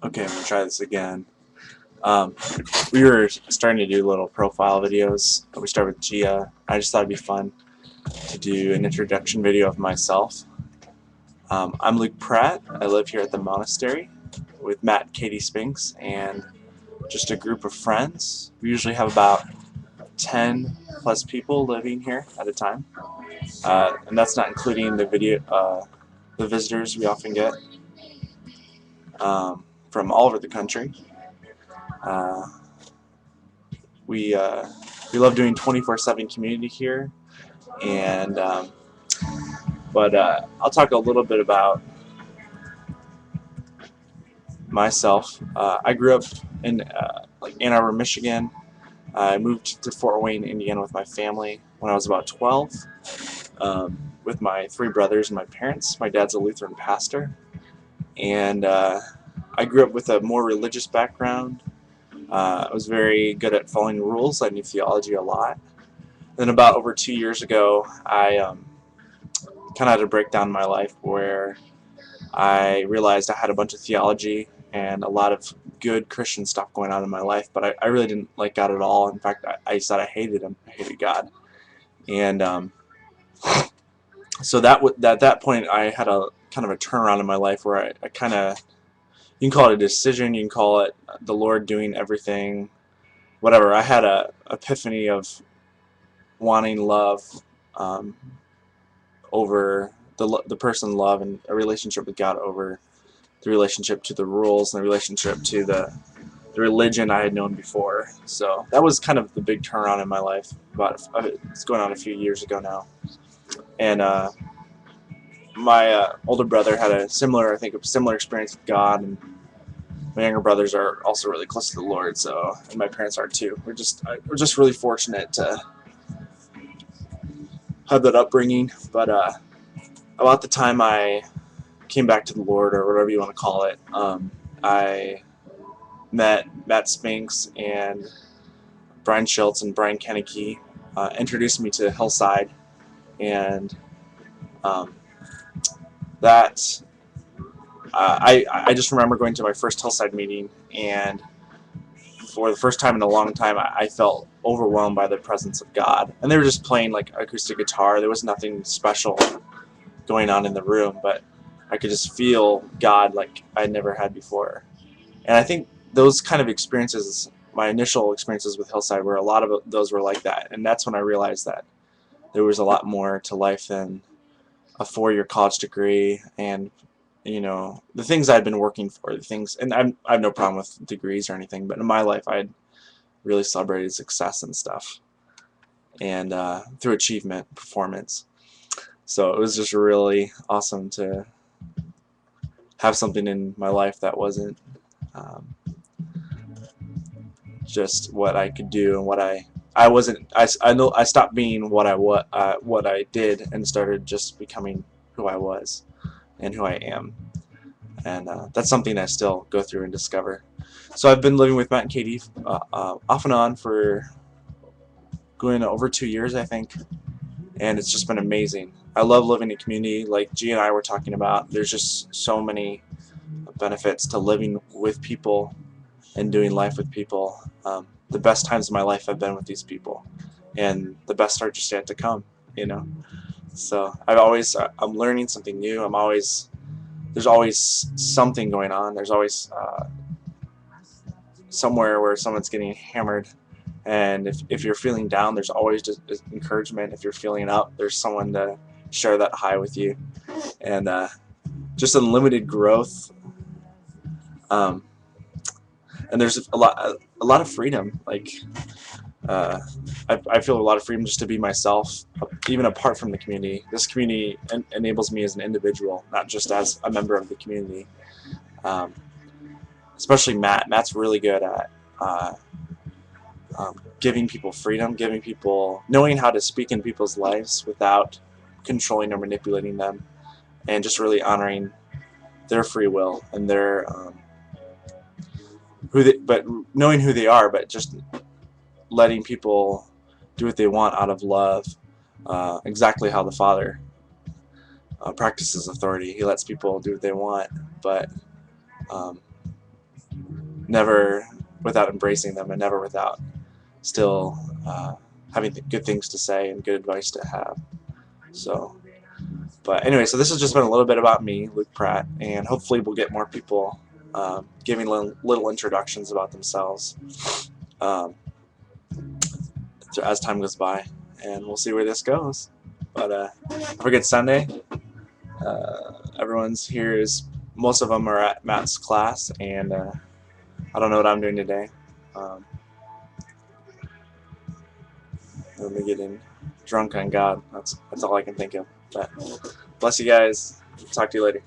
Okay, I'm gonna try this again. Um, we were starting to do little profile videos. We started with Gia. I just thought it'd be fun to do an introduction video of myself. I'm Luke Pratt. I live here at the monastery with Matt and Katie Spinks and just a group of friends. We usually have about 10 plus people living here at a time, and that's not including the visitors we often get from all over the country. Uh, we love doing 24/7 community here, and I'll talk a little bit about myself. I grew up in like Ann Arbor, Michigan. I moved to Fort Wayne, Indiana, with my family when I was about 12, with my three brothers and my parents. My dad's a Lutheran pastor, and I grew up with a more religious background. I was very good at following rules. I knew theology a lot. Then about over 2 years ago, I kind of had a breakdown in my life where I realized I had a bunch of theology and a lot of good Christian stuff going on in my life, but I really didn't like God at all. In fact, I said I hated Him. I hated God. And so at that point, I had a kind of a turnaround in my life where I kind of, you can call it a decision, you can call it the Lord doing everything, whatever. I had a epiphany of wanting love um, over the person love and a relationship with God over the relationship to the rules and the relationship to the religion I had known before. So that was kind of the big turnaround in my life. It's going on a few years ago now, and my older brother had a similar experience with God, and my younger brothers are also really close to the Lord. So, and my parents are too. We're just really fortunate to have that upbringing. But about the time I came back to the Lord, or whatever you want to call it, I met Matt Spinks and Brian Schultz and Brian Kenneke, introduced me to Hillside, and um, that I just remember going to my first Hillside meeting, and for the first time in a long time, I felt overwhelmed by the presence of God. And they were just playing like acoustic guitar. There was nothing special going on in the room, but I could just feel God like I'd never had before. And I think those kind of experiences, my initial experiences with Hillside, were a lot of those were like that. And that's when I realized that there was a lot more to life than a four-year college degree and the things I'd been working for, the things, and I have no problem with degrees or anything, but in my life I had really celebrated success and stuff, and through achievement, performance. So it was just really awesome to have something in my life that wasn't just what I could do and what I wasn't. I know I stopped being what I did and started just becoming who I was and who I am. And that's something I still go through and discover. So I've been living with Matt and Katie off and on for going over 2 years, I think, and it's just been amazing. I love living in community, like G and I were talking about. There's just so many benefits to living with people and doing life with people. The best times of my life have been with these people, and the best are just yet to come. So I'm learning something new. There's always something going on. There's always somewhere where someone's getting hammered, and if you're feeling down, there's always just encouragement. If you're feeling up, there's someone to share that high with you, and just unlimited growth. Um, and there's a lot of freedom. Like I feel a lot of freedom just to be myself, even apart from the community. This community enables me as an individual, not just as a member of the community. Um, Especially Matt. Matt's really good at giving people freedom, giving people, knowing how to speak in people's lives without controlling or manipulating them, and just really honoring their free will and their but knowing who they are, but just letting people do what they want out of love, exactly how the Father practices authority. He lets people do what they want, but never without embracing them, and never without still having good things to say and good advice to have. So, but anyway, so this has just been a little bit about me, Luke Pratt, and hopefully we'll get more people giving little introductions about themselves um, as time goes by, and we'll see where this goes. But have a good Sunday. Everyone's here most of them are at Matt's class, and I don't know what I'm doing today. I'm getting drunk on God. That's all I can think of. But bless you guys. Talk to you later.